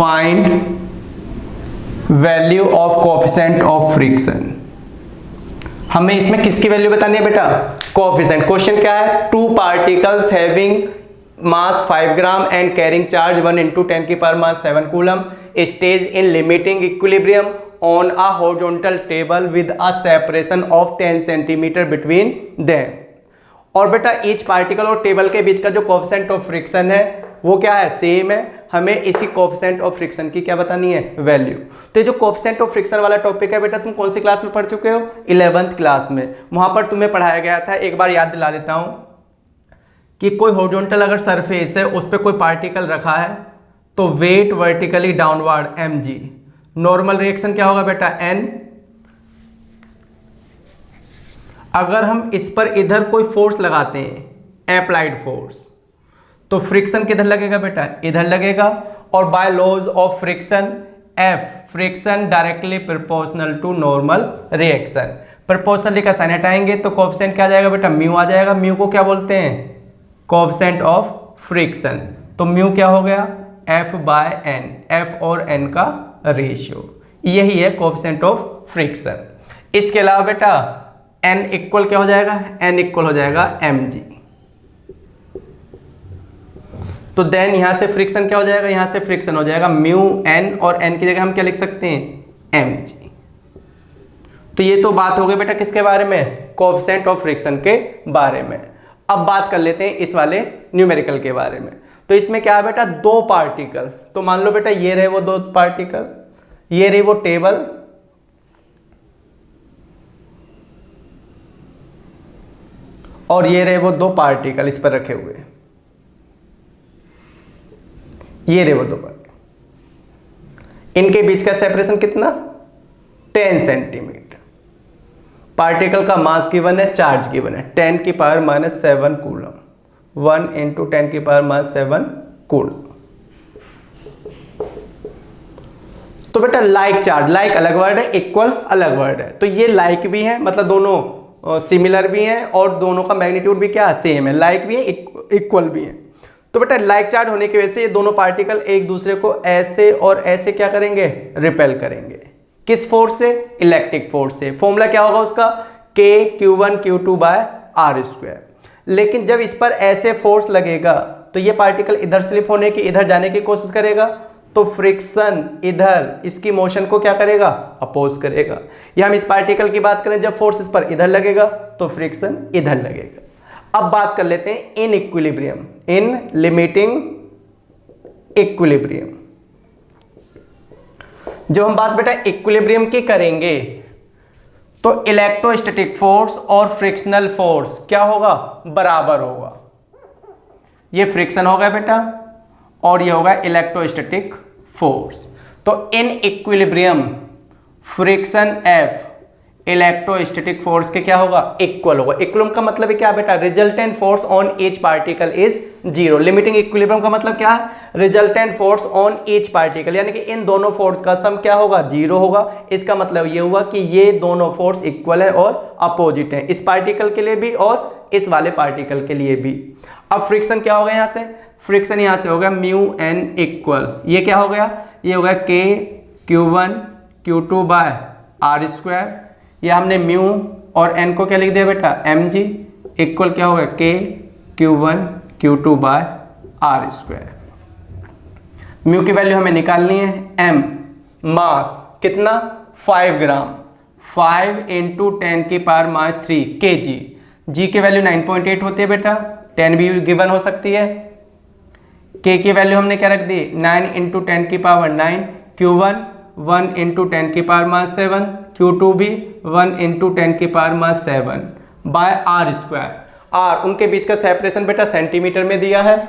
Find value of coefficient of friction. हमें इसमें किसकी वैल्यू बतानी है बेटा? कोएफिशिएंट। क्वेश्चन क्या है? Two particles having mass 5 gram and carrying charge 1 × 10⁻⁷ coulomb stage in limiting equilibrium on a horizontal table with a separation of 10 centimetre between them. और बेटा ईच पार्टिकल और टेबल के बीच का जो कोएफिशिएंट ऑफ फ्रिक्शन है वो क्या है? सेम है। हमें इसी कोएफिशिएंट ऑफ फ्रिक्शन की क्या बतानी है? वैल्यू। तो ये जो कोएफिशिएंट ऑफ फ्रिक्शन वाला टॉपिक है बेटा, तुम कौन सी क्लास में पढ़ चुके हो? 11th क्लास में। वहां पर तुम्हें पढ़ाया गया था, एक बार याद दिला देता हूं, कि कोई हॉरिजॉन्टल अगर सरफेस है उस पर कोई पार्टिकल रखा है तो weight vertically downward mg। Normal reaction क्या होगा बेटा? n। अगर हम इस पर इधर कोई फोर्स लगाते हैं, अप्लाइड फोर्स, तो फ्रिक्शन किधर लगेगा बेटा? इधर लगेगा। और by laws of friction F, friction directly proportional to normal reaction. Proportionally का साइन हटाएंगे तो कोएफिशिएंट क्या आ जाएगा बेटा? म्यू आ जाएगा। म्यू को क्या बोलते हैं? Coefficient of friction. तो म्यू क्या हो गया? F/n, F और n का रेशियो। यही है कोएफिशिएंट ऑफ फ्रिक्शन। इसके अलावा बेटा n इक्वल क्या हो जाएगा? n इक्वल हो जाएगा mg। तो देन यहां से फ्रिक्शन क्या हो जाएगा? यहां से फ्रिक्शन हो जाएगा म्यू n, और n की जगह हम क्या लिख सकते हैं? mg। तो ये तो बात हो गई बेटा किसके बारे में? कोएफिशिएंट ऑफ फ्रिक्शन के बारे में। अब बात कर लेते हैं इस वाले न्यूमेरिकल के बारे में। तो इसमें क्या है बेटा? दो पार्टिकल। तो मान लो बेटा ये रहे वो दो पार्टिकल, ये रही वो टेबल, और ये रहे वो दो पार्टिकल इस पर रखे हुए, ये रहे वो दो पार्टिकल। इनके बीच का सेपरेशन कितना? 10 सेंटीमीटर। पार्टिकल का मास गिवन है, चार्ज गिवन है 10⁻⁷ कूलम, 1 × 10⁻⁷ कूलम। तो बेटा लाइक चार्ज, लाइक अलग वर्ड है, इक्वल अलग वर्ड है। तो ये लाइक भी है, मतलब दोनों सिमिलर भी हैं, और दोनों का मैग्नीट्यूड भी क्या सेम है, लाइक भी है, इक्वल भी है। तो बेटा लाइक चार्ज होने की वजह से ये दोनों पार्टिकल एक दूसरे को ऐसे और ऐसे क्या करेंगे? रिपेल करेंगे। किस फोर्स से? इलेक्ट्रिक फोर्स से। फॉर्मूला क्या होगा उसका? K⁴ लेकिन जब इस पर ऐसे फोर्स लगेगा तो ये पार्टिकल इधर स्लिप होने की, इधर जाने की कोशिश करेगा, तो फ्रिक्शन इधर इसकी मोशन को क्या करेगा? अपोज करेगा। या हम इस पार्टिकल की बात करें, जब फोर्स इस पर इधर लगेगा तो फ्रिक्शन इधर लगेगा। अब बात कर लेते हैं in equilibrium, in limiting equilibrium. जब हम बात बेटा इक्विलिब्रियम की करेंगे तो इलेक्ट्रोस्टैटिक फोर्स और फ्रिक्शनल फोर्स क्या होगा? बराबर होगा। ये फ्रिक्शन होगा बेटा और ये होगा इलेक्ट्रोस्टैटिक फोर्स। तो in equilibrium friction F electrostatic force के क्या होगा? इक्वल होगा। इक्विलिब्रियम का मतलब है क्या बेटा? Resultant force on each particle is 0। Limiting equilibrium का मतलब क्या है? Resultant force on each particle, यानी कि इन दोनों फोर्स का सम क्या होगा? 0 होगा। इसका मतलब ये हुआ कि ये दोनों फोर्स इक्वल है और अपोजिट है, इस पार्टिकल के लिए भी और इस वाले पार्टिकल के लिए भी। अब फ्रिक्शन क्या होगा? यहां से फ्रिक्शन यहां से होगा म्यू n इक्वल, ये क्या हो गया? ये होगा K⁴ या हमने म्यू और n को क्या लिख दिया बेटा? mg इक्वल क्या होगा? K⁴ म्यू की वैल्यू हमें निकालनी है। m मास कितना? 5 ग्राम, 5 × 10⁻³ kg। g की वैल्यू 9.8 होती है बेटा, 10 भी गिवन हो सकती है। k की वैल्यू हमने क्या रख दी? 9 × 10⁹ Q1 1 × 10⁻⁷, Q2 भी 1 × 10⁻⁷ बाय r²। r उनके बीच का सेपरेशन बेटा सेंटीमीटर में दिया है,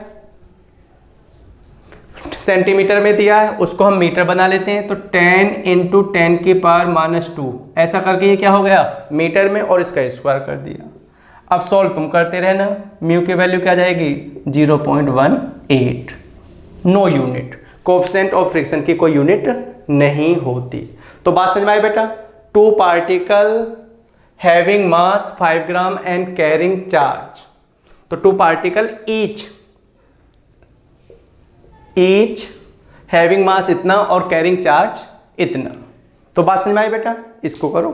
सेंटीमीटर में दिया है, उसको हम मीटर बना लेते हैं। तो 10 × 10⁻², ऐसा करके ये क्या हो गया? मीटर में, और इसका स्क्वायर कर दिया। अब सॉल्व तुम करते रहना। म्यू की वैल्यू क्या जाएगी? 0.18। No unit, coefficient of friction की कोई यूनिट नहीं होती। तो बात समझ में आई बेटा? Two particle having mass 5 gram and carrying charge. तो two particle each having mass इतना और कैरिंग चार्ज इतना। तो बात समझ में आई बेटा, इसको करो।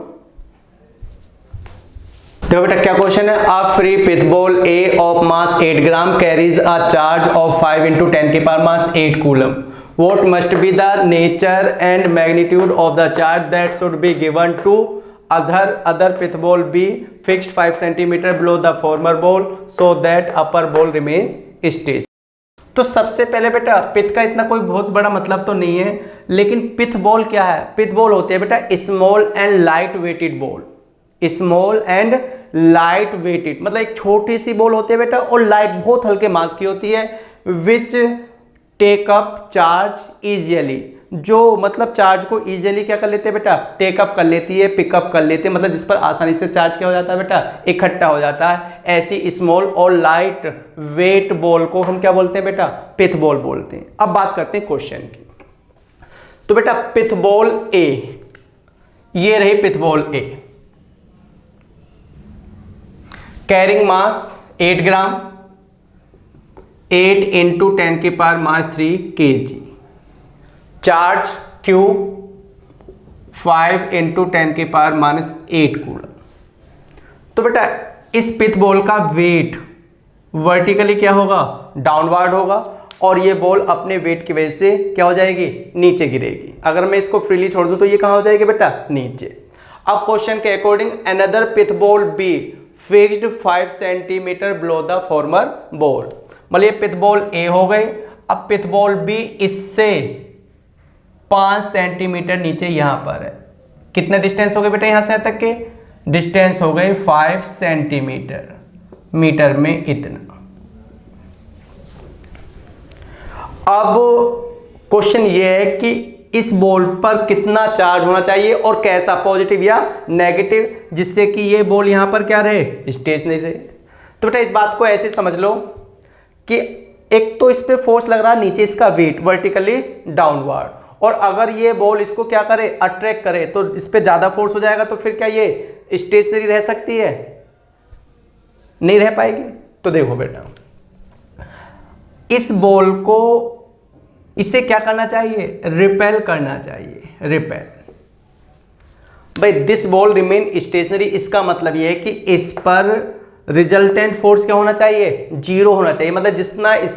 देखो बेटा क्या क्वेश्चन है, a free pith ball a of mass 8 gram carries a charge of 5 × 10 की power minus 8 coulomb. What must be the nature and magnitude of the charge that should be given to other pith ball be fixed 5 cm below the former ball so that upper ball remains steady। तो सबसे पहले बेटा पिथ का इतना कोई बहुत बड़ा मतलब तो नहीं है, लेकिन पिथ बॉल क्या है? पिथ बॉल होती है बेटा small and light weighted ball. Small and light weighted मतलब एक छोटी सी बॉल होती है बेटा और लाइट बहुत हल्के मास की होती है, which take up charge easily, जो मतलब चार्ज को इजियली क्या कर लेते हैं बेटा, टेकअप कर लेती है, पिकअप कर लेते हैं, मतलब जिस पर आसानी से चार्ज क्या हो जाता है बेटा, इकट्ठा हो जाता है। ऐसी स्मॉल और लाइट वेट बॉल को हम क्या बोलते हैं बेटा, पिथ बॉल बोलते हैं। अब बात करते हैं क्वेश्चन की। तो बेटा पिथ बॉल ए, ये रही पिथ बॉल ए, कैरिंग मास 8 ग्राम, 8 × 10 की पावर मास 3 kg, चार्ज Q 5 × 10 की पावर -8 कूलम। तो बेटा इस पिथ बॉल का वेट वर्टिकली क्या होगा, डाउनवर्ड होगा, और ये बॉल अपने वेट की वजह से क्या हो जाएगी, नीचे गिरेगी। अगर मैं इसको फ्रीली छोड़ दूं तो ये कहाँ हो जाएगी बेटा, नीचे। अब क्वेश्चन के according another pith ball be fixed 5 centimetre below the former ball, मतलब ये पिथ बॉल ए हो गई। अब पिथ बॉल बी इससे 5 सेंटीमीटर नीचे यहां पर है। कितना डिस्टेंस हो गया बेटा यहां से यहां तक के, डिस्टेंस हो गए 5 सेंटीमीटर, मीटर में इतना। अब क्वेश्चन ये है कि इस बॉल पर कितना चार्ज होना चाहिए और कैसा, पॉजिटिव या नेगेटिव, जिससे कि ये बॉल यहां पर क्या रहे, स्टेशनरी रहे। तो बेटा इस बात को ऐसे समझ लो कि एक तो इस पे फोर्स लग रहा है, नीचे इसका वेट वर्टिकली डाउनवर्ड, और अगर ये बॉल इसको क्या करे, अट्रैक्ट करे, तो इस पे ज्यादा फोर्स हो जाएगा, तो फिर क्या ये स्टेशनरी रह सकती है, नहीं रह पाएगी। तो देखो बेटा इस बॉल को, इसे क्या करना चाहिए, रिपेल करना चाहिए, रिपेल। भाई दिस बॉल रिमेन स्टेशनरी, इसका मतलब ये है कि इस पर रिजल्टेंट फोर्स क्या होना चाहिए, 0 होना चाहिए, मतलब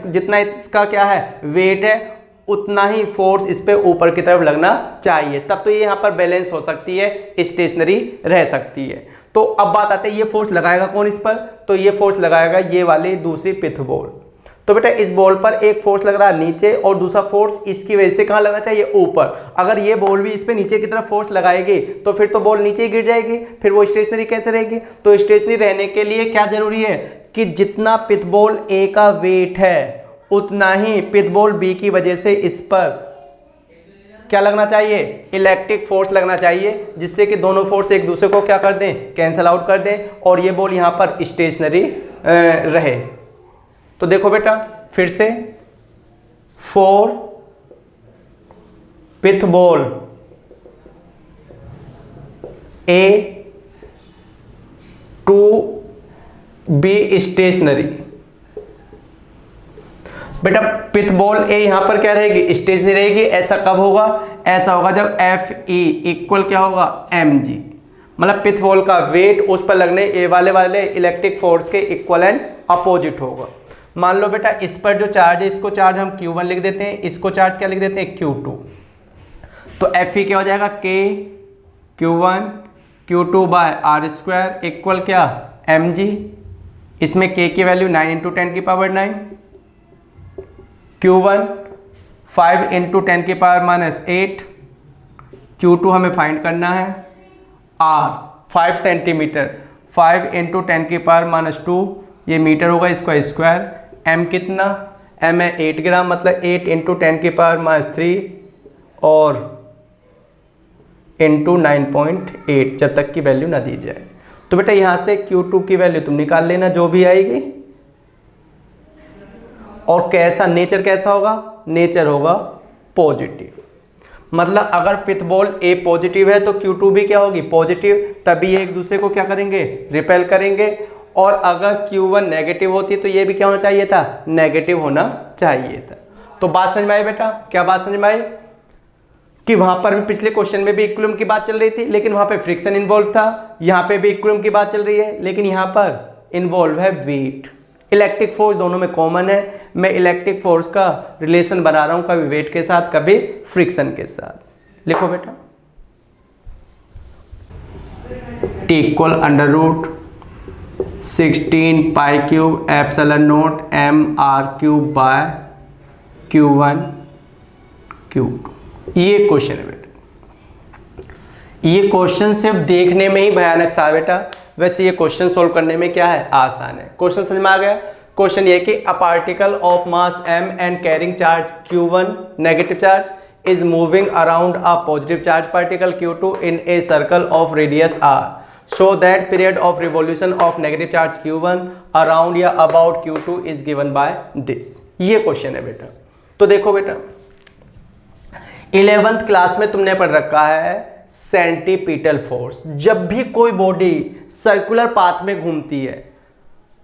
जितना इसका क्या है वेट है उतना ही फोर्स इस पे ऊपर की तरफ लगना चाहिए, तब तो ये यहाँ पर बैलेंस हो सकती है, स्टेशनरी रह सकती है। तो अब बात आती है ये फोर्स लगाएगा कौन इस पर, तो ये फोर्स लगाएगा ये वाली दूसरी पिथ बॉल। तो बेटा इस बॉल पर एक फोर्स लग रहा है नीचे और दूसरा फोर्स इसकी वजह से कहाँ लगना चाहिए, ऊपर। अगर ये बॉल भी इस पे नीचे की तरफ फोर्स लगाएगी तो फिर तो बॉल नीचे ही गिर जाएगी, फिर वो स्टेशनरी कैसे रहेगी। तो स्टेशनरी रहने के लिए क्या जरूरी है कि जितना पिथ बॉल ए का वेट है उतना ही पिथ बॉल बी की वजह से इस पर क्या लगना चाहिए, इलेक्ट्रिक फोर्स लगना चाहिए, जिससे कि दोनों फोर्स एक दूसरे को क्या कर दें, कैंसल आउट कर दें, और ये बॉल यहाँ पर स्टेशनरी रहे। तो देखो बेटा फिर से 4 pith ball A to B stationary. बेटा पिथ बॉल ए यहां पर क्या रहेगी, स्टेशनरी रहेगी। ऐसा कब होगा, ऐसा होगा जब एफ ई इक्वल क्या होगा, एम जी, मतलब पिथ बॉल का वेट उस पर लगने ए वाले इलेक्ट्रिक फोर्स के इक्वल एंड अपोजिट होगा। मान लो बेटा इस पर जो चार्ज है, इसको चार्ज हम Q1 लिख देते हैं, इसको चार्ज क्या लिख देते हैं, Q2। तो एफ ई क्या हो जाएगा, K Q1 Q2 by R² equal क्या, mg। इसमें K की वैल्यू 9 × 10 की पावर 9, Q1 5 × 10 की पावर -8, Q2 हमें फाइंड करना है, R 5 सेंटीमीटर, 5 × 10 की पावर -2, ये मीटर होगा, इसका स्क्वायर। M कितना, M है 8 ग्राम, मतलब 8 × 10 की पावर -3 और इंटू 9.8, जब तक की वैल्यू ना दी जाए। तो बेटा यहाँ से Q2 की वैल्यू तुम निकाल लेना जो भी आएगी। और कैसा नेचर, कैसा होगा, नेचर होगा पॉजिटिव, मतलब अगर पिथ बॉल ए पॉजिटिव है तो Q2 भी क्या होगी, पॉजिटिव, तभी ये एक दूसरे को क्या करेंगे, रिपेल करेंगे। और अगर Q1 नेगेटिव होती तो ये भी क्या होना चाहिए था, नेगेटिव होना चाहिए था। तो बात समझ में आई बेटा? क्या बात समझ में आई? कि वहां पर भी पिछले क्वेश्चन में भी इक्विलिब्रियम की बात चल रही थी, लेकिन वहां पे फ्रिक्शन इन्वॉल्व था। यहां पे भी इक्विलिब्रियम की बात चल रही है, लेकिन यहां पर इन्वॉल्व है वेट। इलेक्ट्रिक फोर्स दोनों में कॉमन है। मैं इलेक्ट्रिक फोर्स का रिलेशन बना रहा हूं, कभी वेट के साथ, कभी फ्रिक्शन के साथ। लिखो बेटा, T equal under root 16 pi cube epsilon naught mr³ by Q1 Q2। ये क्वेश्चन है बेटा। ये क्वेश्चन सिर्फ देखने में ही भयानक सा है बेटा, वैसे ये क्वेश्चन सोल्व करने में क्या है, आसान है। क्वेश्चन समझ में आ गया? क्वेश्चन ये कि a particle of mass m and carrying charge Q1 negative charge is moving around a positive charge particle Q2 in a circle of radius r, so that period of revolution of negative charge Q1 around या about Q2 is given by this। ये question है बेटा। तो देखो बेटा, 11th class में तुमने पढ़ रखा है सेंटीपिटल फोर्स। जब भी कोई बॉडी सर्कुलर पाथ में घूमती है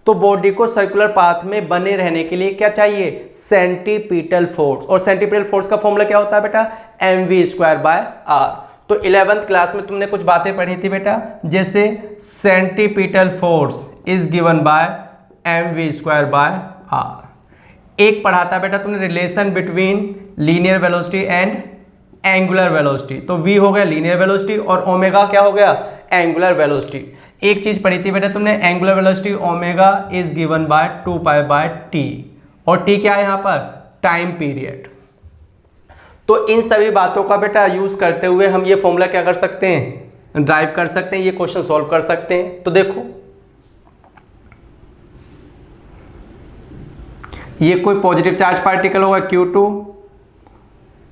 तो बॉडी को सर्कुलर पाथ में बने रहने के लिए क्या चाहिए, सेंटीपिटल फोर्स। और सेंटीपिटल फोर्स का फॉर्मूला क्या होता है बेटा, mv²/r। तो 11th क्लास में तुमने कुछ बातें पढ़ी थी बेटा, जैसे centripetal force is given by mv²/r। एक पढ़ा था बेटा तुमने relation between linear velocity and angular velocity. तो v हो गया लीनियर वेलोसिटी और ओमेगा क्या हो गया, एंगुलर वेलोसिटी। एक चीज पढ़ी थी बेटा तुमने, angular velocity omega is given by 2π/t, और t क्या है यहाँ पर, टाइम पीरियड। तो इन सभी बातों का बेटा यूज करते हुए हम ये फॉर्मूला क्या कर सकते हैं, ड्राइव कर सकते हैं, ये क्वेश्चन सॉल्व कर सकते हैं। तो देखो, ये कोई पॉजिटिव चार्ज पार्टिकल होगा Q2,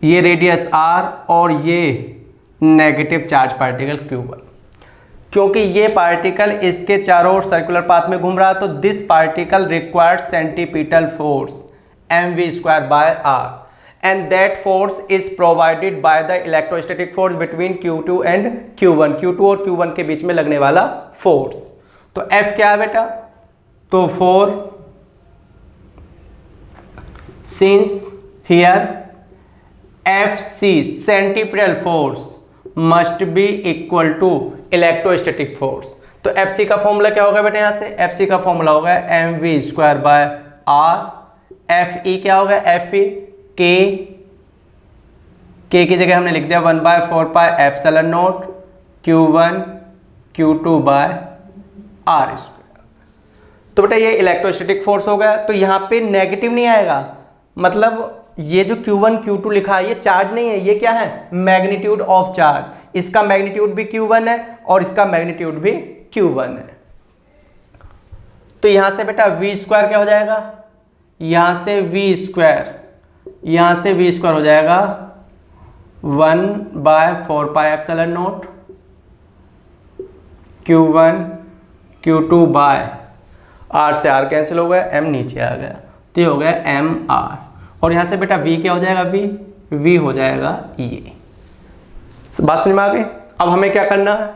ये रेडियस r, और ये नेगेटिव चार्ज पार्टिकल Q1। क्योंकि ये पार्टिकल इसके चारों ओर सर्कुलर पाथ में घूम रहा है, तो this particle required centripetal force mv²/r, and that force is provided by the electrostatic force between Q2 and Q1। Q2 और Q1 के बीच में लगने वाला फोर्स। तो F क्या है बेटा, तो for since here FC centripetal force must be equal to electrostatic force. तो FC का फॉर्मूला क्या होगा बेटा, यहाँ से FC का फॉर्मूला होगा mv²/r। FE क्या होगा, FE K की जगह हमने लिख दिया 1/4πε0 Q1 Q2/r²। तो बेटा ये इलेक्ट्रोस्टैटिक फोर्स हो गया। तो यहाँ पे नेगेटिव नहीं आएगा, मतलब ये जो Q1 Q2 लिखा है ये चार्ज नहीं है, ये क्या है, मैग्नीट्यूड ऑफ चार्ज। इसका मैग्नीट्यूड भी Q1 है और इसका मैग्नीट्यूड भी Q1 है। तो यहां से बेटा v² क्या हो जाएगा, यहां से v² हो जाएगा 1/4πε0 Q1 Q2/r से r कैंसिल हो गया, m नीचे आ गया, तो ये हो गया mr। और यहाँ से बेटा v क्या हो जाएगा, v हो जाएगा ये। बात समझ में आ गई? अब हमें क्या करना है,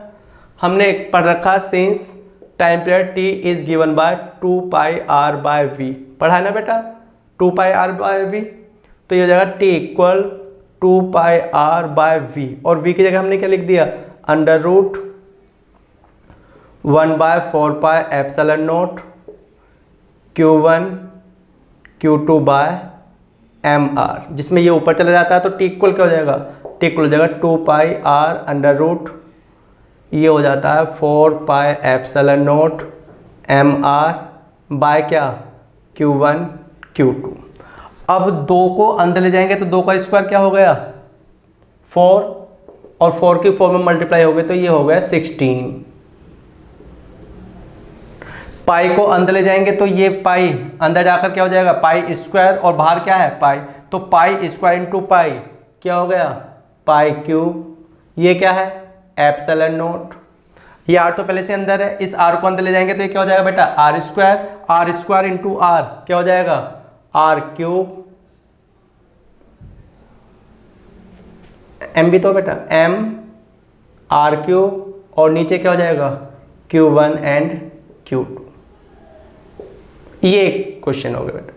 हमने पढ़ रखा since time period t is given by 2πr/v, पढ़ा है ना बेटा, 2πr/v। तो ये हो जाएगा t इक्वल 2πr/v, और v की जगह हमने क्या लिख दिया, अंडर रूट 1/4πε0 Q1 Q2/mr, जिसमें ये ऊपर चला जाता है तो t इक्वल क्या हो जाएगा, t इक्वल हो जाएगा 2πr अंडर रूट, ये हो जाता है 4πε0 mr बाय क्या, Q1 Q2। अब 2 को अंदर ले जाएंगे तो 2 का स्क्वायर क्या हो गया, 4, और 4 की 4 में मल्टीप्लाई हो गए तो ये हो गया 16। पाई को अंदर ले जाएंगे तो ये पाई अंदर जाकर क्या हो जाएगा, पाई स्क्वायर, और बाहर क्या है पाई, तो पाई स्क्वायर इंटू पाई क्या हो गया, पाई क्यूब। ये क्या है, एप्सिलॉन नॉट। ये आर तो पहले से अंदर है, इस आर को अंदर ले जाएंगे तो ये क्या हो जाएगा बेटा, आर स्क्वायर इंटू आर क्या हो जाएगा, आर क्यूब। एम भी तो बेटा एम आर क्यूब, और नीचे क्या हो जाएगा, Q1 एंड Q2। ये एक क्वेश्चन हो गया बेटा।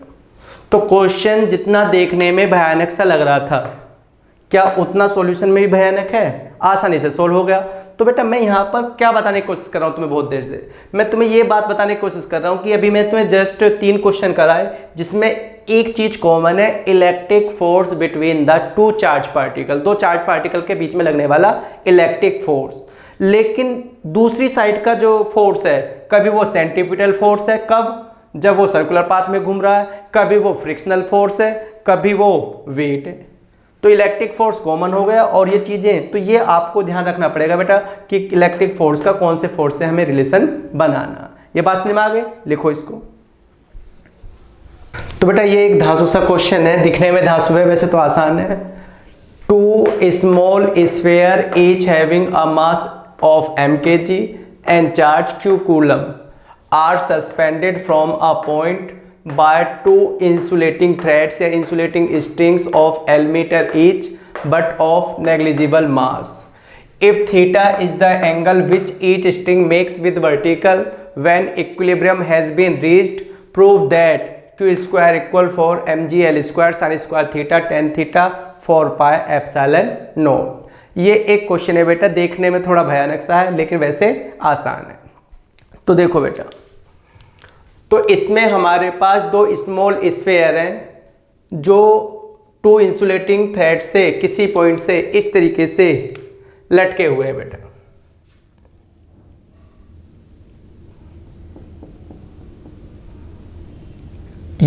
तो क्वेश्चन जितना देखने में भयानक सा लग रहा था, क्या उतना सॉल्यूशन में भी भयानक है? आसानी से सोल्व हो गया। तो बेटा मैं यहाँ पर क्या बताने की कोशिश कर रहा हूँ तुम्हें बहुत देर से, मैं तुम्हें ये बात बताने की कोशिश कर रहा हूँ कि अभी मैं तुम्हें जस्ट 3 क्वेश्चन कराए जिसमें एक चीज कॉमन है, electric force between the 2 charge particle, 2 charge particle के बीच में लगने वाला इलेक्ट्रिक फोर्स। लेकिन दूसरी साइड का जो फोर्स है, कभी वो सेंट्रीपिटल फोर्स है, कब? जब वो सर्कुलर पाथ में घूम रहा है, कभी वो फ्रिक्शनल फोर्स है, कभी वो वेट है। तो इलेक्ट्रिक फोर्स कॉमन हो गया और ये चीजें, तो ये आपको ध्यान रखना पड़ेगा बेटा कि इलेक्ट्रिक फोर्स का कौन से फोर्स से हमें रिलेशन बनाना। ये बात समझ में आ गई? लिखो इसको। तो बेटा ये एक धांसू सा क्वेश्चन है, दिखने में धांसू है, वैसे तो आसान है। 2 small sphere each having a mass of mkg and charge q coulomb are suspended from a point by 2 insulating threads या insulating strings of L meter each but of negligible mass. If theta is the angle which each string makes with vertical when equilibrium has been reached, prove that q square equal for mg L square sin square theta tan theta 4 pi epsilon naught. ये एक question है बेटा, देखने में थोड़ा भयानक सा है लेकिन वैसे आसान है। तो देखो बेटा, तो इसमें हमारे पास 2 स्मॉल स्फीयर हैं जो 2 इंसुलेटिंग थ्रेड से किसी पॉइंट से इस तरीके से लटके हुए हैं बेटा।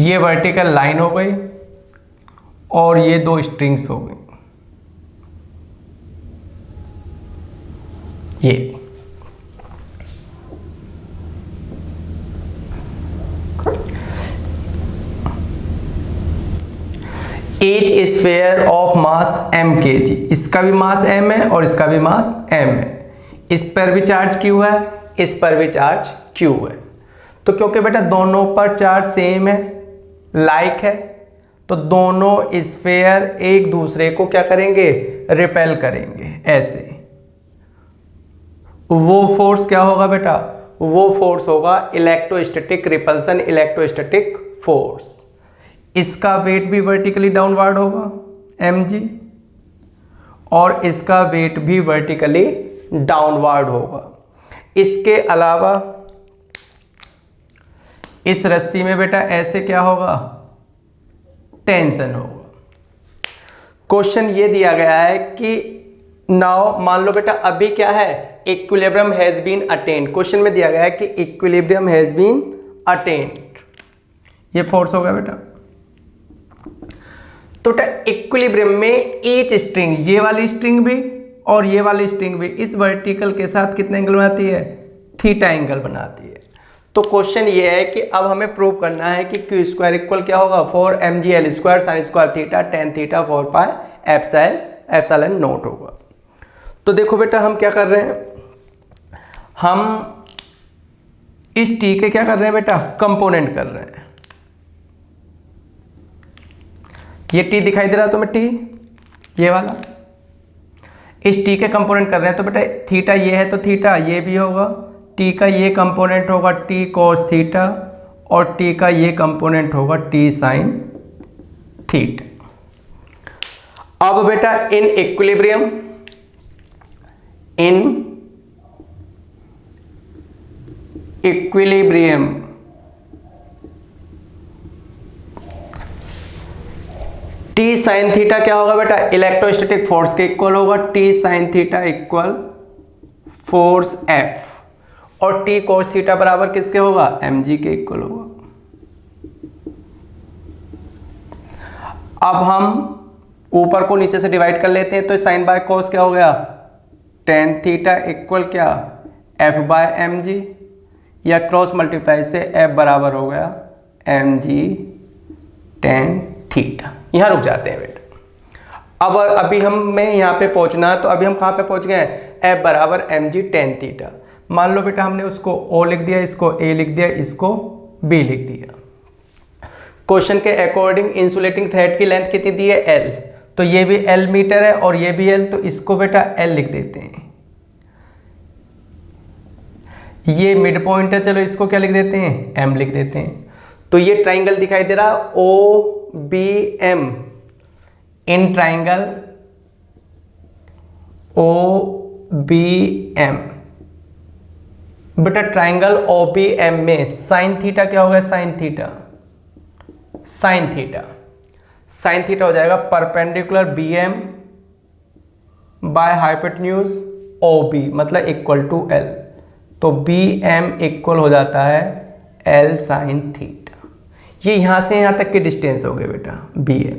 ये वर्टिकल लाइन हो गई और ये 2 स्ट्रिंग्स हो गई। ये each sphere of mass m kg, इसका भी मास m है और इसका भी मास m है। इस पर भी चार्ज q है, इस पर भी चार्ज q है। तो क्योंकि बेटा दोनों पर चार्ज सेम है, लाइक है, तो दोनों स्फीयर एक दूसरे को क्या करेंगे? रिपेल करेंगे ऐसे। वो फोर्स क्या होगा बेटा? वो फोर्स होगा इलेक्ट्रोस्टैटिक रिपल्सन, इलेक्ट्रोस्टैटिक फोर्स। इसका वेट भी वर्टिकली डाउनवर्ड होगा mg और इसका वेट भी वर्टिकली डाउनवर्ड होगा। इसके अलावा इस रस्सी में बेटा ऐसे क्या होगा? टेंशन होगा। क्वेश्चन ये दिया गया है कि नाउ मान लो बेटा अभी क्या है? Equilibrium has been attained. Question में दिया गया है कि इक्विलिब्रियम हैज बीन अटेन्ड, ये फोर्स होगा बेटा। तो इक्विलिब्रियम में ईच स्ट्रिंग, ये वाली स्ट्रिंग भी और ये वाली स्ट्रिंग भी इस वर्टिकल के साथ कितने एंगल बनाती है? थीटा एंगल बनाती है। तो क्वेश्चन ये है कि अब हमें प्रूव करना है कि क्यू स्क्वायर इक्वल क्या होगा? 4 mg L square sine square theta tan theta 4 pi epsilon not होगा। तो देखो बेटा हम क्या कर रहे हैं, हम इस टी के क्या कर रहे हैं बेटा? कंपोनेंट कर रहे हैं। ये टी दिखाई दे रहा है तुम्हें? टी ये वाला, इस टी के कंपोनेंट कर रहे हैं। तो बेटा थीटा ये है तो थीटा ये भी होगा, टी का ये कंपोनेंट होगा टी कॉस थीटा और टी का ये कंपोनेंट होगा टी साइन थीटा। अब बेटा in equilibrium, T sine theta क्या होगा बेटा? इलेक्ट्रोस्टैटिक फोर्स के इक्वल होगा। T sine theta equal force F और टी कोस थीटा बराबर किसके होगा? mg के इक्वल होगा। अब हम ऊपर को नीचे से डिवाइड कर लेते हैं, तो साइन बाय कोस क्या हो गया? टेन थीटा इक्वल क्या? f बाय mg, या क्रॉस मल्टीप्लाई से f बराबर हो गया mg टेन थीटा। यहाँ रुक जाते हैं बेटा। अब अभी हमें यहाँ पे पहुँचना है, तो अभी हम कहाँ पे पहुँच गए हैं? f बराबर mg टेन थीटा। मान लो बेटा हमने उसको O लिख दिया, इसको A लिख दिया, इसको B लिख दिया। क्वेश्चन के अकॉर्डिंग इंसुलेटिंग थ्रेड की लेंथ कितनी दी है? L, तो ये भी L मीटर है और ये भी L, तो इसको बेटा L लिख देते हैं। ये मिड पॉइंट है, चलो इसको क्या लिख देते हैं? M लिख देते हैं। तो ये ट्राइंगल दिखाई दे रहा है O B M in triangle O B M. बेटा ट्राइंगल ओ बी एम में साइन थीटा क्या होगा, sine theta, sine theta, sine theta हो जाएगा perpendicular B M by hypotenuse O B, मतलब इक्वल टू एल। तो बी एम इक्वल हो जाता है एल साइन थीटा। ये यहां से यहां तक के डिस्टेंस हो गए बेटा बी एम।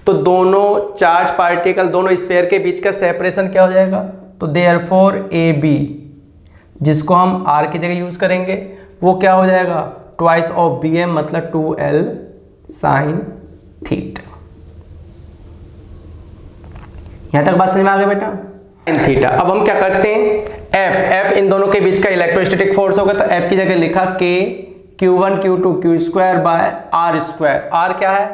तो दोनों चार्ज पार्टिकल, दोनों स्फीयर के बीच का सेपरेशन क्या हो जाएगा, तो देयरफॉर ए बी, जिसको हम आर की जगह यूज करेंगे, वो क्या हो जाएगा ट्वाइस ऑफ बी एम, मतलब 2l साइन थीटा। यहां तक बात समझ में आ गया बेटा, साइन थीटा। अब हम क्या करते हैं, एफ इन दोनों के बीच का इलेक्ट्रोस्टैटिक फोर्स होगा, तो एफ की जगह लिखा k q1 q2 q square by r square. R क्या है,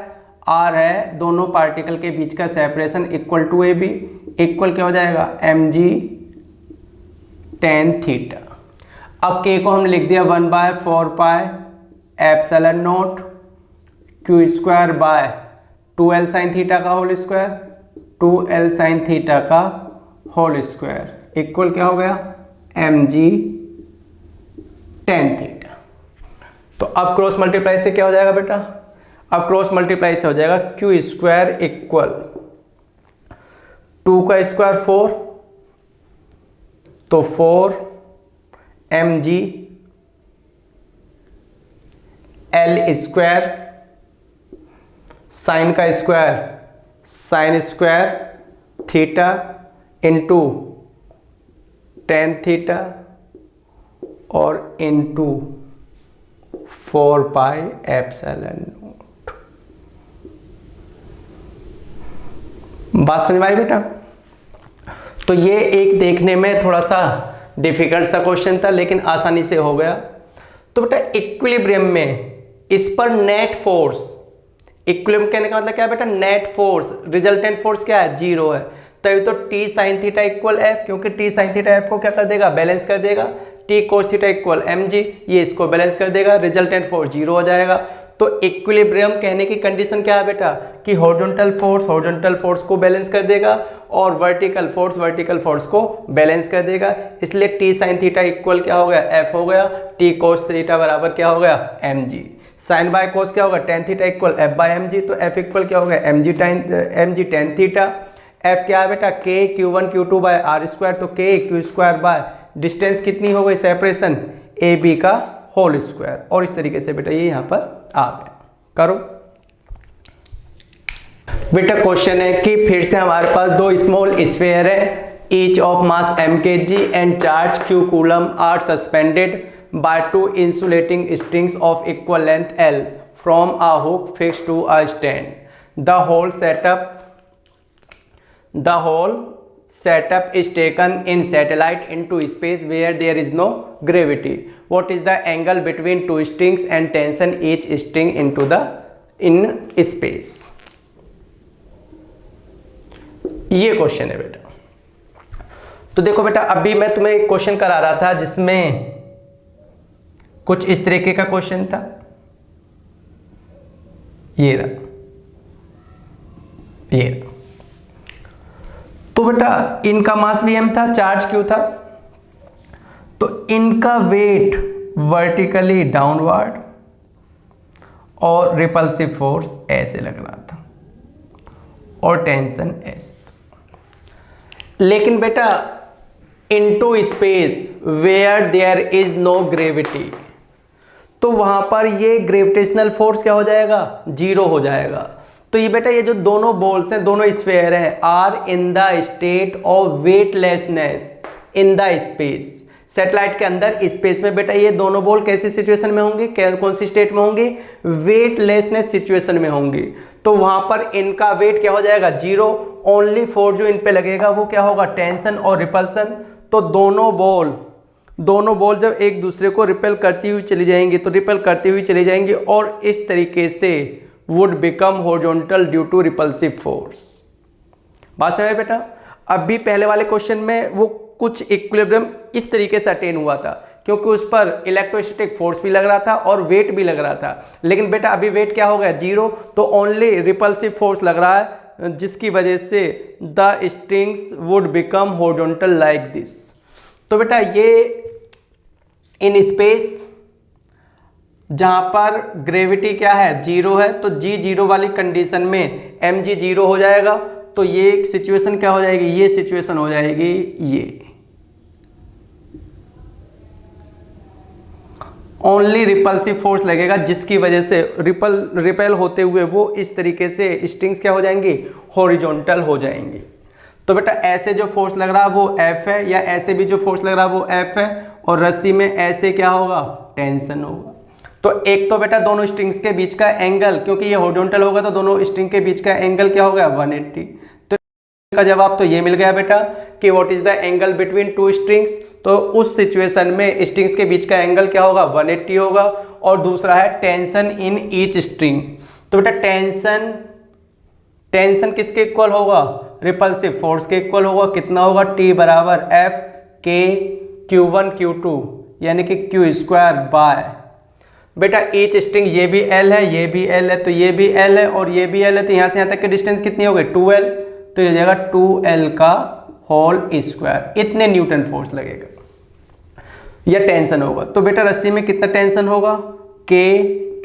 आर है दोनों पार्टिकल के बीच का separation equal to A B, equal क्या हो जाएगा mg tan थीटा। अब k को हम लिख दिया 1/4 pi epsilon naught q square by 2l sine theta का whole square, 2l sine theta का होल स्क्वायर इक्वल क्या हो गया mg tan थीटा। तो अब क्रॉस मल्टीप्लाई से क्या हो जाएगा बेटा, अब क्रॉस मल्टीप्लाई से हो जाएगा q स्क्वायर इक्वल 2 का स्क्वायर 4, तो 4 mg l स्क्वायर साइन का square sine square theta into tan theta और इंटू 4 पाई एप्सिलॉन नॉट। बात समझ में आई बेटा। तो ये एक देखने में थोड़ा सा डिफिकल्ट सा क्वेश्चन था, लेकिन आसानी से हो गया। तो बेटा इक्विलिब्रियम में इस पर नेट फोर्स, इक्विलिब्रियम कहने का मतलब क्या है बेटा, नेट फोर्स, रिजल्टेंट फोर्स क्या है, 0 है। तभी तो T sine theta equal F, क्योंकि टी साइन थीटा एफ को क्या कर देगा, बैलेंस कर देगा। T cos theta equal M G, ये इसको बैलेंस कर देगा, रिजल्टेंट फोर्स 0 हो जाएगा। तो इक्विलिब्रियम कहने की कंडीशन क्या है बेटा, कि हॉरिजॉन्टल फोर्स को बैलेंस कर देगा और वर्टिकल फोर्स को बैलेंस कर देगा। इसलिए टी साइन थीटा इक्वल क्या हो गया, एफ हो गया। टी कोस थीटा बराबर क्या हो गया, M G. Sine by cos क्या होगा, tan theta equal F by M G, तो एफ इक्वल क्या हो गया, M G tan theta. F क्या है बेटा, के Q1 Q2 bye r square, तो के क्यू स्क्वायर बाय डिस्टेंस कितनी हो गई, सेपरेशन ए बी का होल स्क्वायर। और इस तरीके से बेटा ये यहां पर आ गया। करो बेटा। क्वेश्चन है कि फिर से हमारे पास दो स्मॉल स्फीयर है, each of mass m kg and charge q coulomb are suspended by 2 insulating strings of equal length L from a hook fixed to a stand. The whole setup is taken in satellite into space where there is no gravity. What is the angle between two strings and tension each string in space? ये question है बेटा। तो देखो बेटा, अभी मैं तुम्हें एक क्वेश्चन करा रहा था जिसमें कुछ इस तरीके का क्वेश्चन था, ये रहा। तो बेटा इनका मास भी m था, चार्ज q था, तो इनका वेट वर्टिकली डाउनवर्ड और रिपल्सिव फोर्स ऐसे लग रहा था और टेंशन ऐसे था। लेकिन बेटा into space where there is no gravity, तो वहां पर ये ग्रेविटेशनल फोर्स क्या हो जाएगा, 0 हो जाएगा। तो ये बेटा ये जो दोनों बॉल्स हैं, दोनों स्फीयर हैं, are in the state of weightlessness in the space. Satellite के अंदर स्पेस में बेटा ये दोनों बॉल कैसी सिचुएशन में होंगे, कौन सी स्टेट में होंगी, वेटलेसनेस सिचुएशन में होंगी। तो वहां पर इनका वेट क्या हो जाएगा, 0। ओनली फोर्स जो इन पे लगेगा वो क्या होगा, टेंशन और रिपल्सन। तो दोनों बॉल जब एक दूसरे को रिपेल करती हुई चली जाएंगी, तो रिपेल करती हुई चली जाएंगी और इस तरीके से would become horizontal due to repulsive force. बात समझ में बेटा। अभी पहले वाले क्वेश्चन में वो कुछ इक्विलिब्रियम इस तरीके से अटेन हुआ था क्योंकि उस पर इलेक्ट्रोस्टैटिक फोर्स भी लग रहा था और वेट भी लग रहा था। लेकिन बेटा अभी वेट क्या हो गया, 0, तो ओनली रिपल्सिव फोर्स लग रहा है, जिसकी वजह से the strings would become horizontal like this. तो बेटा ये इन स्पेस जहां पर ग्रेविटी क्या है, 0 है, तो जी 0 वाली कंडीशन में एम जी 0 हो जाएगा। तो ये एक सिचुएशन क्या हो जाएगी, ये सिचुएशन हो जाएगी, ये ओनली रिपल्सिव फोर्स लगेगा, जिसकी वजह से रिपेल होते हुए वो इस तरीके से स्ट्रिंग्स क्या हो जाएंगी, हॉरिजॉन्टल हो जाएंगी। तो बेटा ऐसे जो फोर्स लग रहा है वो एफ है, या ऐसे भी जो फोर्स लग रहा है वो एफ है, और रस्सी में ऐसे क्या होगा, टेंशन होगा। तो एक तो बेटा दोनों स्ट्रिंग्स के बीच का एंगल, क्योंकि ये हॉरिजॉन्टल होगा तो दोनों स्ट्रिंग के बीच का एंगल क्या हो गया, 180। तो इसका जवाब तो ये मिल गया बेटा कि what is the angle between two strings. तो उस सिचुएशन में स्ट्रिंग्स के बीच का एंगल क्या होगा, 180 होगा। और दूसरा है टेंशन इन ईच स्ट्रिंग। तो बेटा टेंशन किसके इक्वल होगा, रिपल्सिव फोर्स के इक्वल होगा। कितना होगा, T बराबर F K Q1 Q2 यानी कि Q² बाय बेटा ईच स्ट्रिंग, ये भी L है, ये भी L है, तो ये भी L है और ये भी L है, तो यहाँ से यहाँ तक की डिस्टेंस कितनी हो गई, 2L। तो ये हो जाएगा 2L का होल स्क्वायर, इतने न्यूटन फोर्स लगेगा या टेंशन होगा। तो बेटा रस्सी में कितना टेंशन होगा, K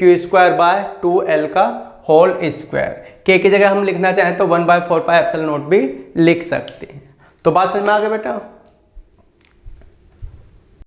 Q² बाय 2L का होल स्क्वायर। K की जगह हम लिखना चाहें तो 1/4πε0 भी लिख सकते हैं। तो बात समझ में आ गई बेटा।